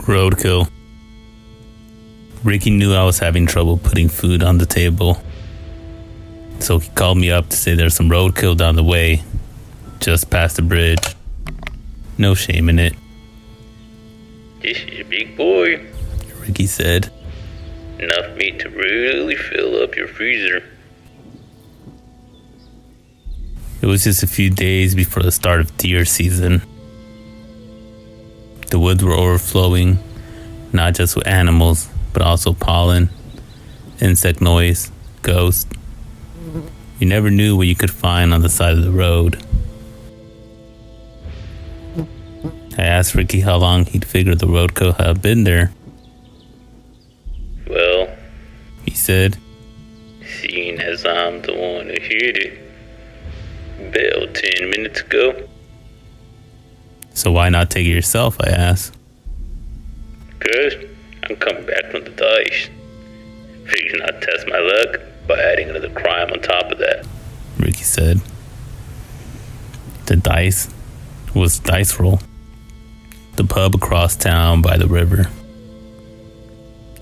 Roadkill. Ricky knew I was having trouble putting food on the table, so he called me up to say there's some roadkill down the way, just past the bridge. No shame in it. This is a big boy, Ricky said. Enough meat to really fill up your freezer. It was just a few days before the start of deer season. The woods were overflowing, not just with animals, but also pollen, insect noise, ghosts. You never knew what you could find on the side of the road. I asked Ricky how long he'd figured the roadkill had been there. Well, He said, seeing as I'm the one who hit it, about 10 minutes ago. so why not take it yourself, I asked. 'Cause I'm coming back from the dice. Figuring I'd test my luck by adding another crime on top of that. Ricky said. The dice was Dice Roll, the pub across town by the river,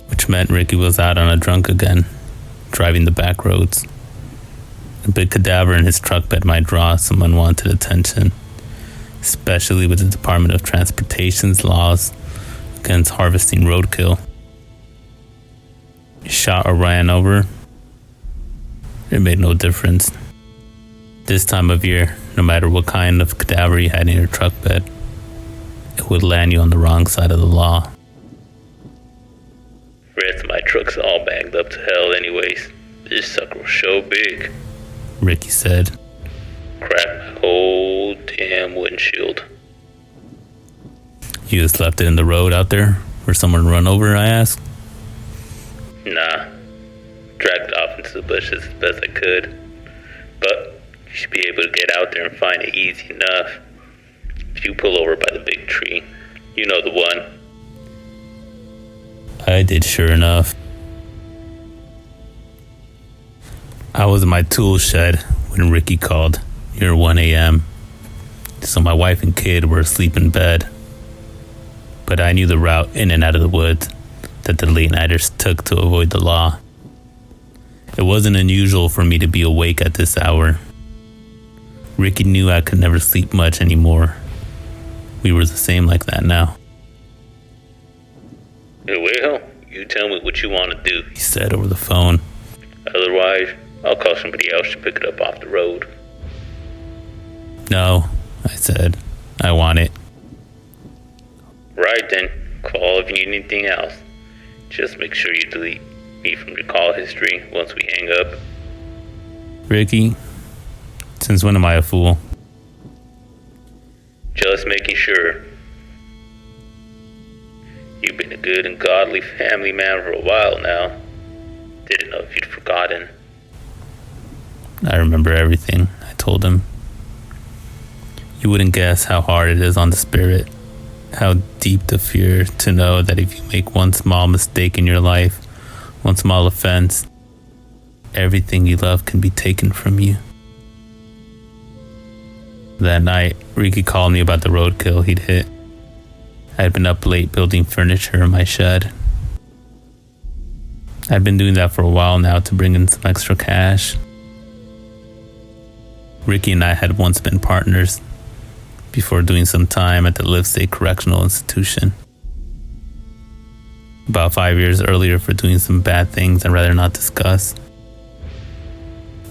which meant Ricky was out on a drunk again, driving the back roads. A big cadaver in his truck bed might draw some unwanted attention, especially with the Department of Transportation's laws against harvesting roadkill. Shot or ran over, it made no difference. This time of year, no matter what kind of cadaver you had in your truck bed, it would land you on the wrong side of the law. Rest of my truck's all banged up to hell anyways. This sucker was so big. Ricky said. Cracked my whole damn windshield. You just left it in the road out there for someone to run over, I asked. Nah. Dragged it off into the bushes as best I could. But you should be able to get out there and find it easy enough. If you pull over by the big tree, you know the one. I did, sure enough. I was in my tool shed when Ricky called near 1 a.m. So my wife and kid were asleep in bed. But I knew the route in and out of the woods that the late-nighters took to avoid the law. It wasn't unusual for me to be awake at this hour. Ricky knew I could never sleep much anymore. We were the same like that now. Well, you tell me what you want to do. He said over the phone. Otherwise, I'll call somebody else to pick it up off the road. No, I said. I want it. Right then, call if you need anything else. Just make sure you delete me from your call history once we hang up. Ricky, since when am I a fool? Just making sure. You've been a good and godly family man for a while now. Didn't know if you'd forgotten. I remember everything, I told him. You wouldn't guess how hard it is on the spirit. How deep the fear to know that if you make one small mistake in your life, one small offense, everything you love can be taken from you. That night, Ricky called me about the roadkill he'd hit. I had been up late building furniture in my shed. I'd been doing that for a while now to bring in some extra cash. Ricky and I had once been partners before doing some time at the Live State Correctional Institution. About 5 years earlier for doing some bad things I'd rather not discuss.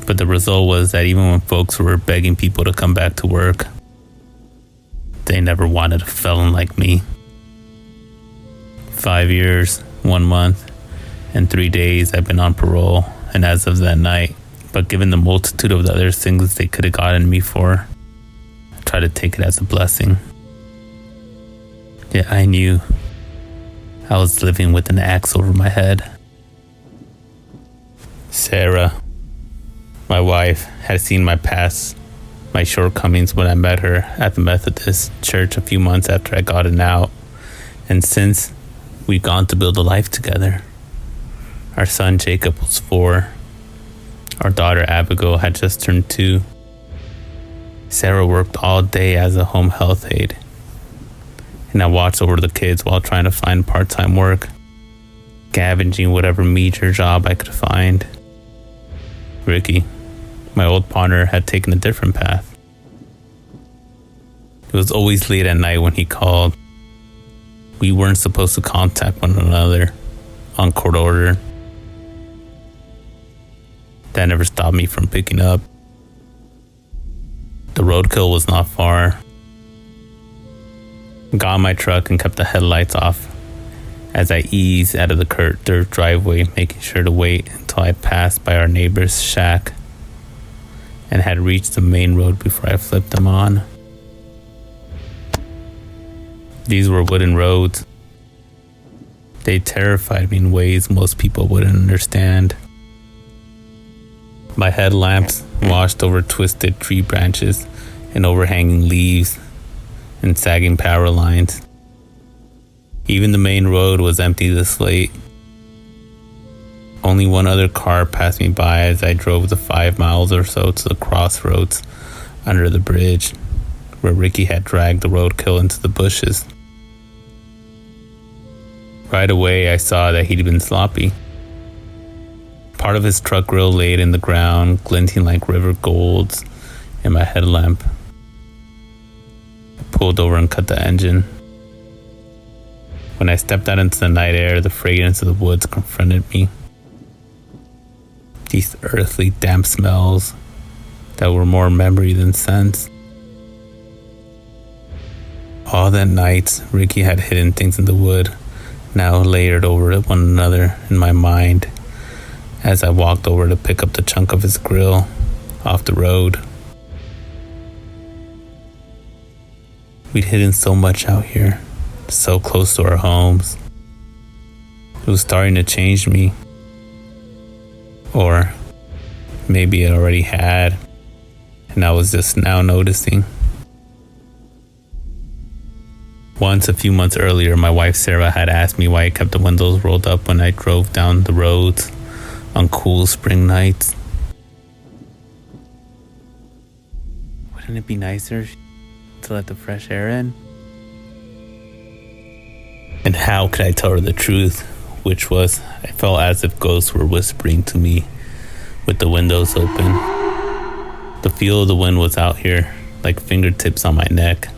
But the result was that even when folks were begging people to come back to work, they never wanted a felon like me. 5 years, 1 month, and 3 days I've been on parole, and as of that night, but given the multitude of the other things they could have gotten me for, I tried to take it as a blessing. Yet I knew I was living with an axe over my head. Sarah, my wife, had seen my past, my shortcomings when I met her at the Methodist church a few months after I gotten out, and since we'd gone to build a life together. Our son Jacob was 4. Our daughter Abigail had just turned 2. Sarah worked all day as a home health aide, and I watched over the kids while trying to find part-time work, scavenging whatever major job I could find. Ricky, my old partner, had taken a different path. It was always late at night when he called. We weren't supposed to contact one another on court order. That never stopped me from picking up. The roadkill was not far. Got in my truck and kept the headlights off as I eased out of the dirt driveway, making sure to wait until I passed by our neighbor's shack and had reached the main road before I flipped them on. These were wooden roads. They terrified me in ways most people wouldn't understand. My headlamps washed over twisted tree branches and overhanging leaves and sagging power lines. Even the main road was empty this late. Only one other car passed me by as I drove the 5 miles or so to the crossroads under the bridge, where Ricky had dragged the roadkill into the bushes. Right away, I saw that he'd been sloppy. Part of his truck grill laid in the ground, glinting like river golds in my headlamp. I pulled over and cut the engine. When I stepped out into the night air, the fragrance of the woods confronted me. These earthly, damp smells that were more memory than sense. All that night, Ricky had hidden things in the wood, now layered over one another in my mind as I walked over to pick up the chunk of his grill off the road. We'd hidden so much out here, so close to our homes. It was starting to change me. Or maybe it already had, and I was just now noticing. Once, a few months earlier, my wife Sarah had asked me why I kept the windows rolled up when I drove down the roads on cool spring nights. Wouldn't it be nicer to let the fresh air in? And how could I tell her the truth, which was I felt as if ghosts were whispering to me with the windows open. The feel of the wind was out here, like fingertips on my neck.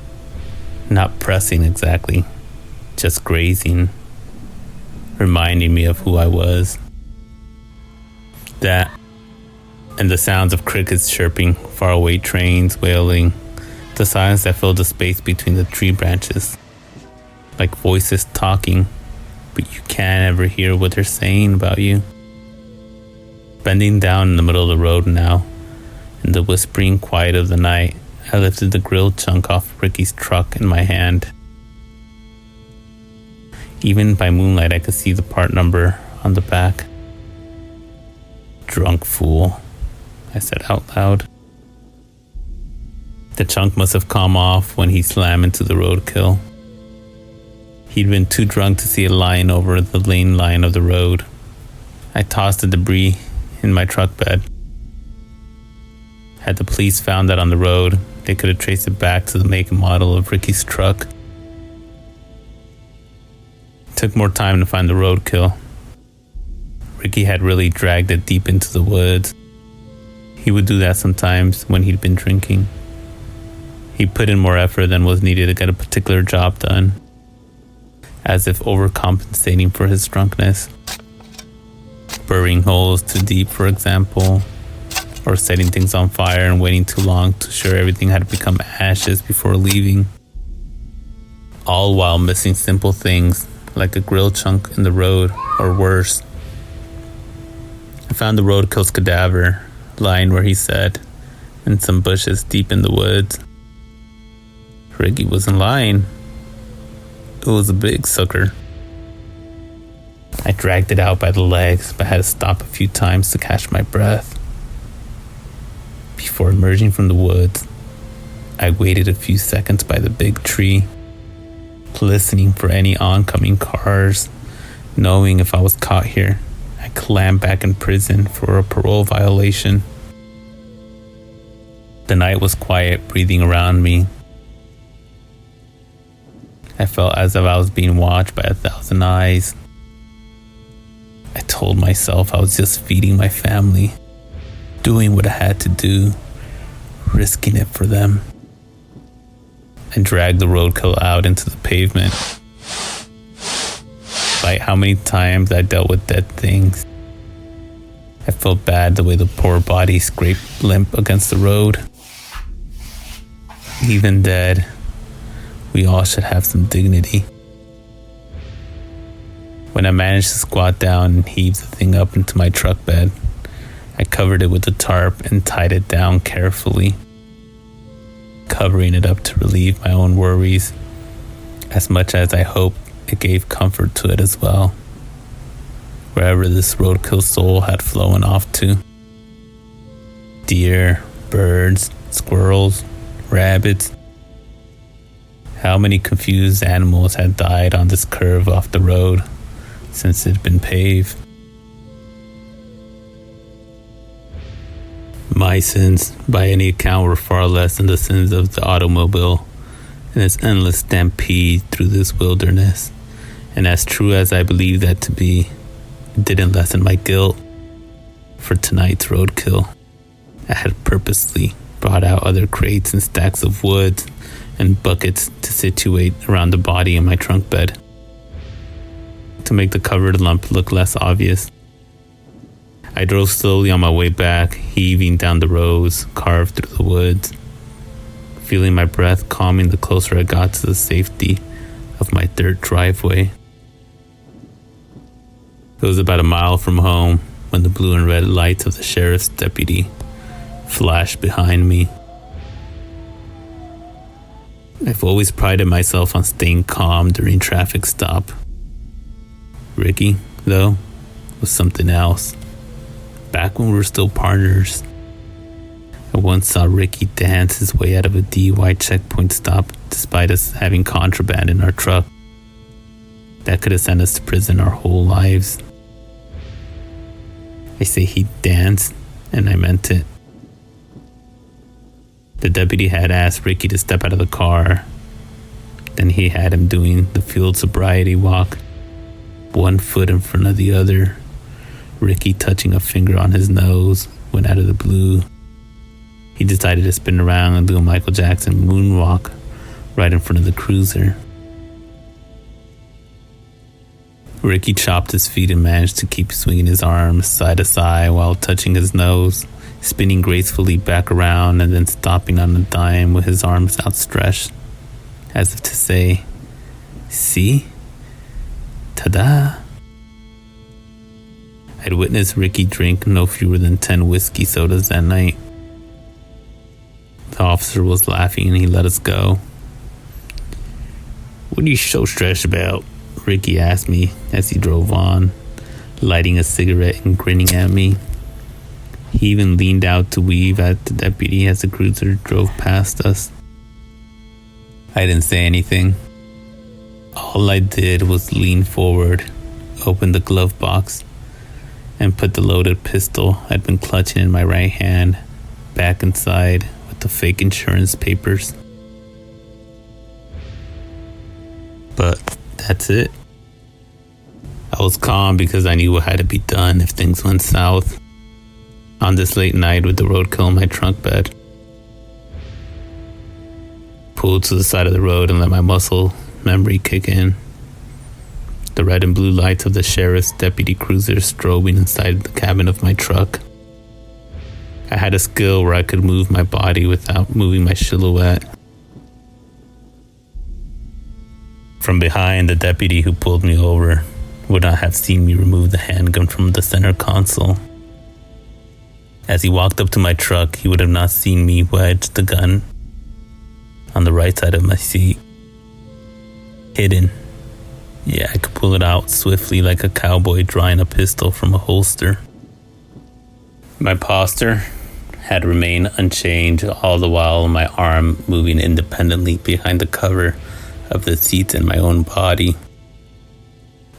Not pressing exactly, just grazing, reminding me of who I was. That, and the sounds of crickets chirping, faraway trains wailing, the silence that filled the space between the tree branches, like voices talking, but you can't ever hear what they're saying about you. Bending down in the middle of the road now, in the whispering quiet of the night, I lifted the grill chunk off Ricky's truck in my hand. Even by moonlight, I could see the part number on the back. Drunk fool, I said out loud. The chunk must have come off when he slammed into the roadkill. He'd been too drunk to see it lying over the lane line of the road. I tossed the debris in my truck bed. Had the police found that on the road, they could have traced it back to the make and model of Ricky's truck. It took more time to find the roadkill. Ricky had really dragged it deep into the woods. He would do that sometimes when he'd been drinking. He put in more effort than was needed to get a particular job done, as if overcompensating for his drunkenness. Burying holes too deep, for example, or setting things on fire and waiting too long to ensure everything had become ashes before leaving. All while missing simple things like a grill chunk in the road, or worse. I found the roadkill's cadaver lying where he said, in some bushes deep in the woods. Ricky wasn't lying. It was a big sucker. I dragged it out by the legs, but had to stop a few times to catch my breath. Before emerging from the woods, I waited a few seconds by the big tree, listening for any oncoming cars, knowing if I was caught here, I could land back in prison for a parole violation. The night was quiet, breathing around me. I felt as if I was being watched by 1,000 eyes. I told myself I was just feeding my family, doing what I had to do, risking it for them. I dragged the roadkill out into the pavement. Despite how many times I dealt with dead things, I felt bad the way the poor body scraped limp against the road. Even dead, we all should have some dignity. When I managed to squat down and heave the thing up into my truck bed, I covered it with a tarp and tied it down carefully, covering it up to relieve my own worries, as much as I hoped it gave comfort to it as well, wherever this roadkill soul had flown off to. Deer, birds, squirrels, rabbits. How many confused animals had died on this curve off the road since it had been paved? My sins, by any account, were far less than the sins of the automobile in its endless stampede through this wilderness. And as true as I believe that to be, it didn't lessen my guilt for tonight's roadkill. I had purposely brought out other crates and stacks of wood and buckets to situate around the body in my trunk bed, to make the covered lump look less obvious. I drove slowly on my way back, heaving down the roads carved through the woods, feeling my breath calming the closer I got to the safety of my dirt driveway. It was about a mile from home when the blue and red lights of the sheriff's deputy flashed behind me. I've always prided myself on staying calm during traffic stop. Ricky, though, was something else. Back when we were still partners, I once saw Ricky dance his way out of a DUI checkpoint stop despite us having contraband in our truck. That could have sent us to prison our whole lives. I say he danced, and I meant it. The deputy had asked Ricky to step out of the car. Then he had him doing the field sobriety walk, one foot in front of the other. Ricky touching a finger on his nose when out of the blue, he decided to spin around and do a Michael Jackson moonwalk right in front of the cruiser. Ricky chopped his feet and managed to keep swinging his arms side to side while touching his nose, spinning gracefully back around and then stopping on a dime with his arms outstretched, as if to say, "See? Ta-da!" I'd witnessed Ricky drink no fewer than 10 whiskey sodas that night. The officer was laughing and he let us go. "What are you so stressed about?" Ricky asked me as he drove on, lighting a cigarette and grinning at me. He even leaned out to wave at the deputy as the cruiser drove past us. I didn't say anything. All I did was lean forward, open the glove box, and put the loaded pistol I'd been clutching in my right hand back inside with the fake insurance papers. But that's it. I was calm because I knew what had to be done if things went south. On this late night with the roadkill in my trunk bed, pulled to the side of the road and let my muscle memory kick in. The red and blue lights of the sheriff's deputy cruiser strobing inside the cabin of my truck. I had a skill where I could move my body without moving my silhouette. From behind, the deputy who pulled me over would not have seen me remove the handgun from the center console. As he walked up to my truck, he would have not seen me wedge the gun on the right side of my seat. Hidden. Yeah, I could pull it out swiftly like a cowboy drawing a pistol from a holster. My posture had remained unchanged all the while, my arm moving independently behind the cover of the seats in my own body.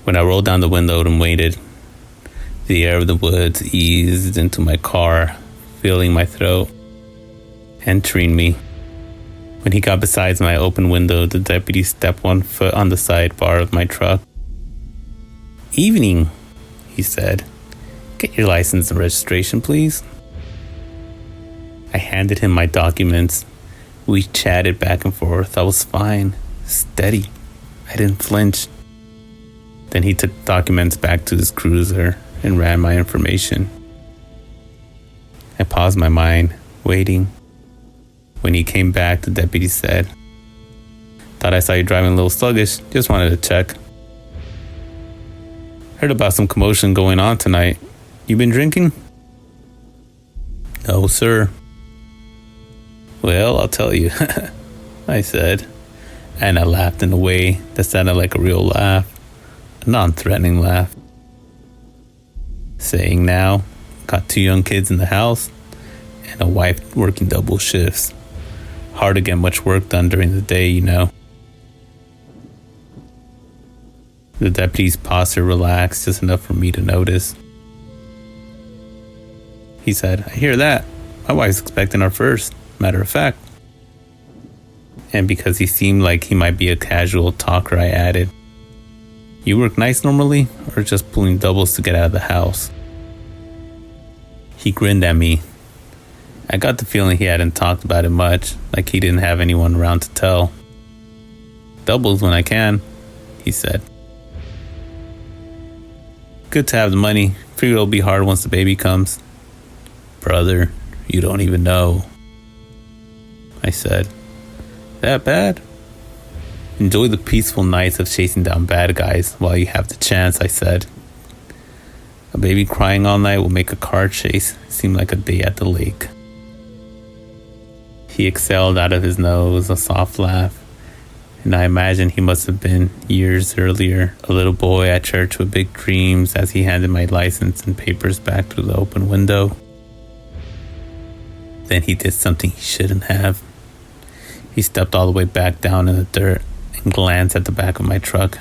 When I rolled down the window and waited, the air of the woods eased into my car, filling my throat, entering me When he got beside my open window, the deputy stepped 1 foot on the sidebar of my truck. "Evening," he said. "Get your license and registration, please." I handed him my documents. We chatted back and forth. I was fine, steady. I didn't flinch. Then he took documents back to his cruiser and ran my information. I paused my mind, waiting. When he came back, the deputy said, "Thought I saw you driving a little sluggish. Just wanted to check. Heard about some commotion going on tonight. You been drinking?" "No, sir." "Well, I'll tell you," I said, and I laughed in a way that sounded like a real laugh, a non-threatening laugh. Saying now, got 2 young kids in the house and a wife working double shifts. Hard to get much work done during the day, you know. The deputy's posture relaxed just enough for me to notice. He said, "I hear that. My wife's expecting our first, matter of fact." And because he seemed like he might be a casual talker, I added, "You work nights normally, or just pulling doubles to get out of the house?" He grinned at me. I got the feeling he hadn't talked about it much, like he didn't have anyone around to tell. "Doubles when I can," he said. "Good to have the money. Figure it'll be hard once the baby comes." "Brother, you don't even know," I said. "That bad?" "Enjoy the peaceful nights of chasing down bad guys while you have the chance," I said. "A baby crying all night will make a car chase seem like a day at the lake." He exhaled out of his nose a soft laugh, and I imagine he must have been, years earlier, a little boy at church with big dreams as he handed my license and papers back through the open window. Then he did something he shouldn't have. He stepped all the way back down in the dirt and glanced at the back of my truck.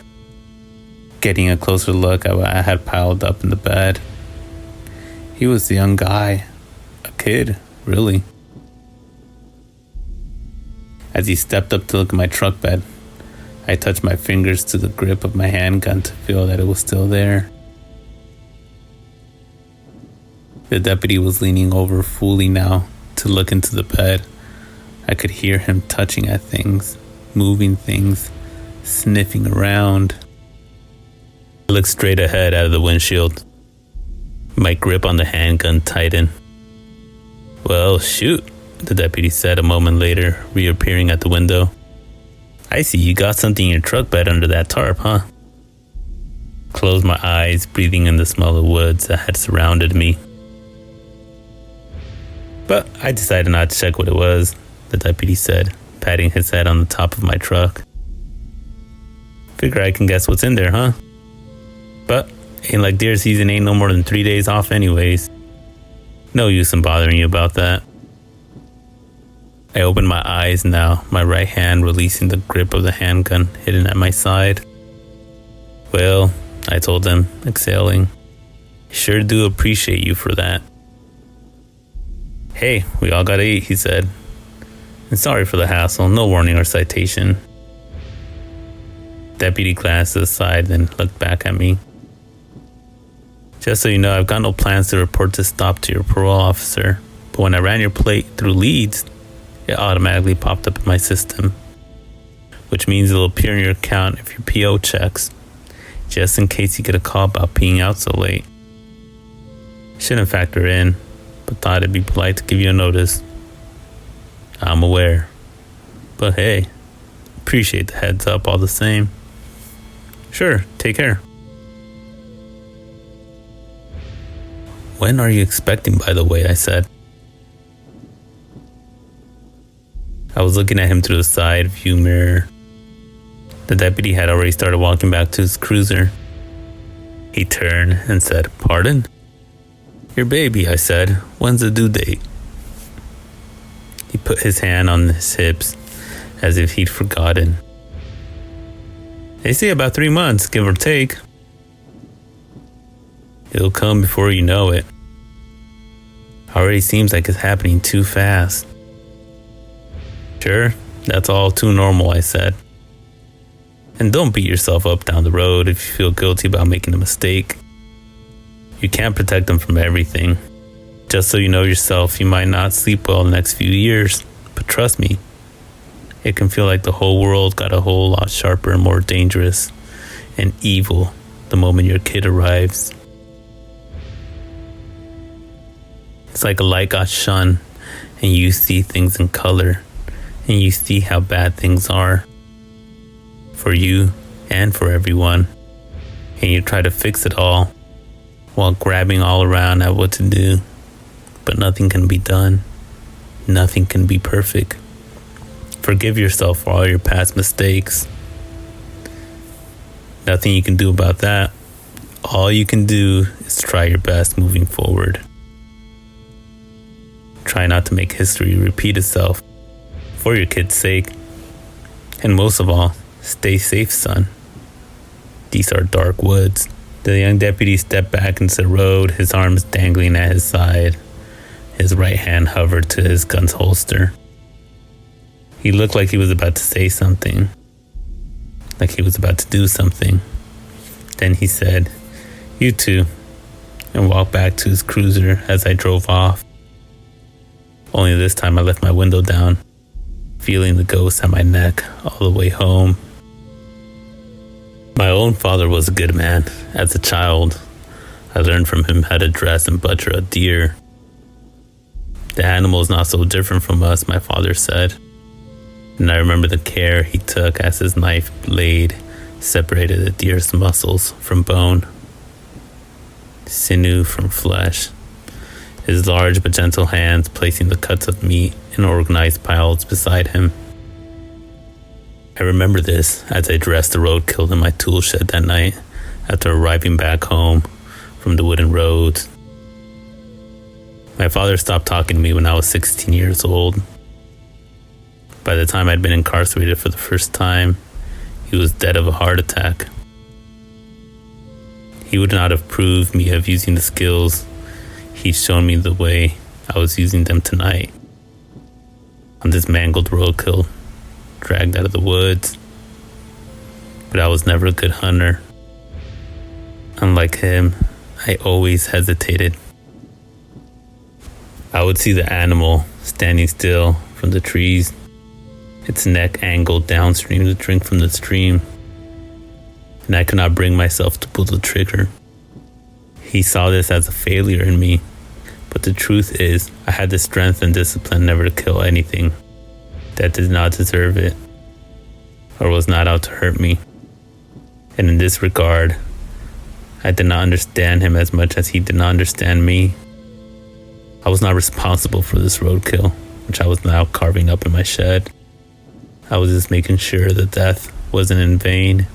Getting a closer look at what I had piled up in the bed. He was a young guy, a kid, really. As he stepped up to look at my truck bed, I touched my fingers to the grip of my handgun to feel that it was still there. The deputy was leaning over fully now to look into the bed. I could hear him touching at things, moving things, sniffing around. I looked straight ahead out of the windshield. My grip on the handgun tightened. "Well, shoot," the deputy said a moment later, reappearing at the window. "I see you got something in your truck bed under that tarp, huh?" Closed my eyes, breathing in the smell of woods that had surrounded me. But I decided not to check what it was, the deputy said, patting his head on the top of my truck. "Figure I can guess what's in there, huh? But ain't like deer season ain't no more than 3 days off anyways. No use in bothering you about that." I opened my eyes now, my right hand releasing the grip of the handgun hidden at my side. "Well," I told him, exhaling, "sure do appreciate you for that." "Hey, we all gotta eat," he said. "And sorry for the hassle, no warning or citation." Deputy glanced aside, then looked back at me. "Just so you know, I've got no plans to report this stop to your parole officer, but when I ran your plate through Leeds, it automatically popped up in my system, which means it'll appear in your account if your PO checks, just in case you get a call about being out so late. Shouldn't factor in, but thought it'd be polite to give you a notice. I'm aware, but hey, appreciate the heads up all the same." "Sure, take care." "When are you expecting, by the way?" I said. I was looking at him through the side view mirror. The deputy had already started walking back to his cruiser. He turned and said, "Pardon?" "Your baby," I said. "When's the due date?" He put his hand on his hips as if he'd forgotten. "They say about 3 months, give or take." "It'll come before you know it. Already seems like it's happening too fast." "Sure, That's all too normal, I said. And don't beat yourself up down the road if you feel guilty about making a mistake. You can't protect them from everything. Just so you know yourself, you might not sleep well the next few years, but trust me, it can feel like the whole world got a whole lot sharper and more dangerous and evil the moment your kid arrives. It's like a light got shone and you see things in color and you see how bad things are for you and for everyone, and you try to fix it all while grabbing all around at what to do, but nothing can be done. Nothing can be perfect. Forgive yourself for all your past mistakes. Nothing you can do about that. All you can do is try your best moving forward. Try not to make history repeat itself for your kid's sake. And most of all, stay safe, son. These are dark woods. The young deputy stepped back into the road, his arms dangling at his side. His right hand hovered to his gun's holster. He looked like he was about to say something, like he was about to do something. Then he said, "You too," and walked back to his cruiser as I drove off. Only this time I left my window down, feeling the ghost at my neck all the way home. My own father was a good man. As a child, I learned from him how to dress and butcher a deer. The animal is not so different from us, my father said. And I remember the care he took as his knife blade separated the deer's muscles from bone, sinew from flesh, his large but gentle hands placing the cuts of meat in organized piles beside him. I remember this as I dressed the roadkill in my tool shed that night after arriving back home from the wooden roads. My father stopped talking to me when I was 16 years old. By the time I'd been incarcerated for the first time, he was dead of a heart attack. He would not have approved me of using the skills he'd shown me the way I was using them tonight. On this mangled roadkill, dragged out of the woods. But I was never a good hunter. Unlike him, I always hesitated. I would see the animal standing still from the trees, its neck angled downstream to drink from the stream, and I could not bring myself to pull the trigger. He saw this as a failure in me, but the truth is, I had the strength and discipline never to kill anything that did not deserve it, or was not out to hurt me. And in this regard, I did not understand him as much as he did not understand me. I was not responsible for this roadkill, which I was now carving up in my shed. I was just making sure that death wasn't in vain.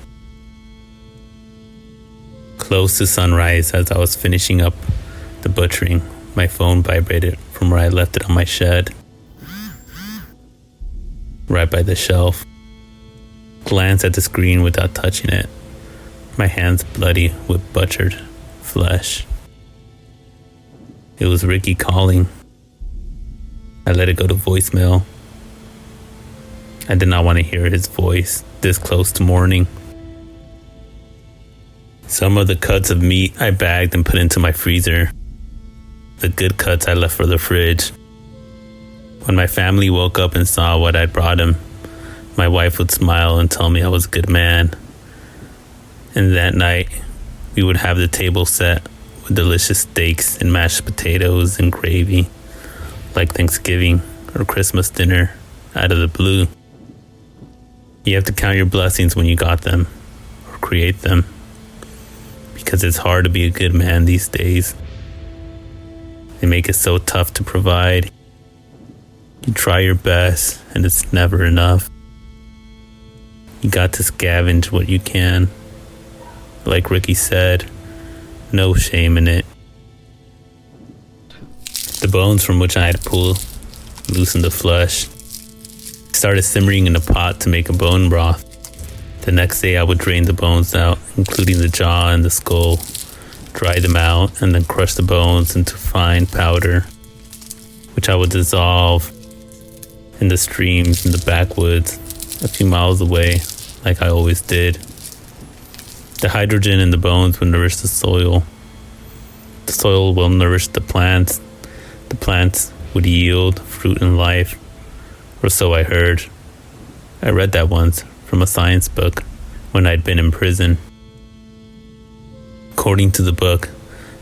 Close to sunrise, as I was finishing up the butchering, my phone vibrated from where I left it on my shed, right by the shelf. Glanced at the screen without touching it, my hands bloody with butchered flesh. It was Ricky calling. I let it go to voicemail. I did not want to hear his voice this close to morning. Some of the cuts of meat I bagged and put into my freezer. The good cuts I left for the fridge. When my family woke up and saw what I brought him, my wife would smile and tell me I was a good man. And that night, we would have the table set with delicious steaks and mashed potatoes and gravy, like Thanksgiving or Christmas dinner out of the blue. You have to count your blessings when you got them, or create them, because it's hard to be a good man these days. They make it so tough to provide. You try your best, and it's never enough. You got to scavenge what you can. Like Ricky said, no shame in it. The bones from which I had to pull loosened the flesh. Started simmering in a pot to make a bone broth. The next day I would drain the bones out, including the jaw and the skull, dry them out, and then crush the bones into fine powder, which I would dissolve in the streams, in the backwoods, a few miles away, like I always did. The hydrogen in the bones would nourish the soil. The soil will nourish the plants. The plants would yield fruit and life, or so I heard. I read that once from a science book when I'd been in prison. According to the book,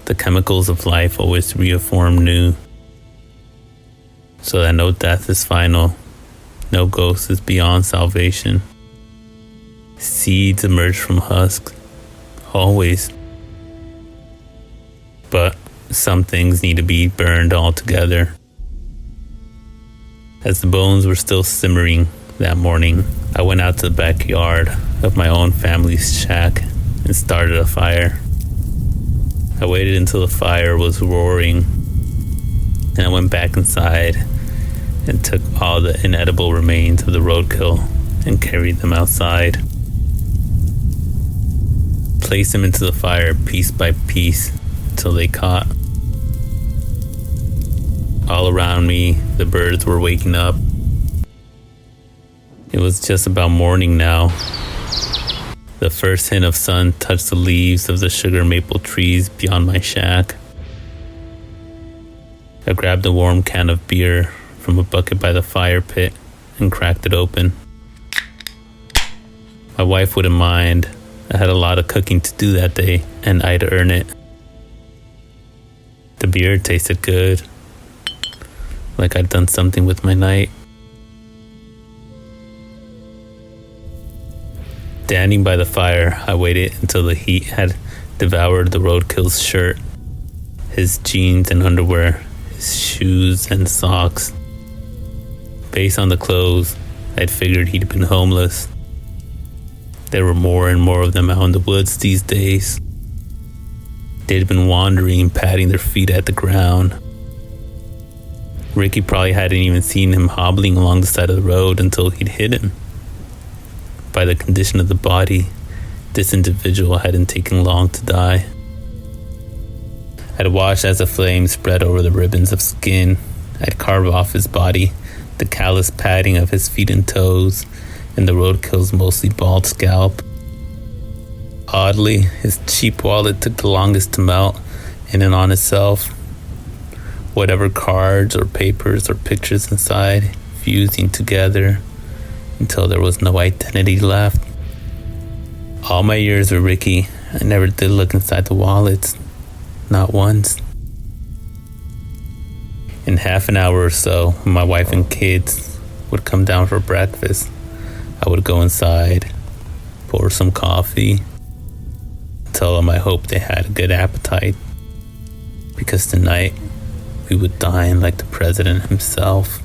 the chemicals of life always reform new, so that no death is final, no ghost is beyond salvation. Seeds emerge from husks, always. But some things need to be burned altogether. As the bones were still simmering that morning, I went out to the backyard of my own family's shack and started a fire. I waited until the fire was roaring, and I went back inside and took all the inedible remains of the roadkill and carried them outside. Placed them into the fire piece by piece until they caught. All around me, the birds were waking up. It was just about morning now. The first hint of sun touched the leaves of the sugar maple trees beyond my shack. I grabbed a warm can of beer from a bucket by the fire pit and cracked it open. My wife wouldn't mind. I had a lot of cooking to do that day, and I'd earn it. The beer tasted good, like I'd done something with my night. Standing by the fire, I waited until the heat had devoured the roadkill's shirt, his jeans and underwear, his shoes and socks. Based on the clothes, I'd figured he'd been homeless. There were more and more of them out in the woods these days. They'd been wandering, patting their feet at the ground. Ricky probably hadn't even seen him hobbling along the side of the road until he'd hit him. By the condition of the body, this individual hadn't taken long to die. I'd watched as the flames spread over the ribbons of skin. I'd carve off his body, the callous padding of his feet and toes, and the roadkill's mostly bald scalp. Oddly, his cheap wallet took the longest to melt in and on itself. Whatever cards or papers or pictures inside, fusing together until there was no identity left. All my years with Ricky, I never did look inside the wallets. Not once. In half an hour or so, when my wife and kids would come down for breakfast, I would go inside, pour some coffee, tell them I hope they had a good appetite, because tonight we would dine like the president himself.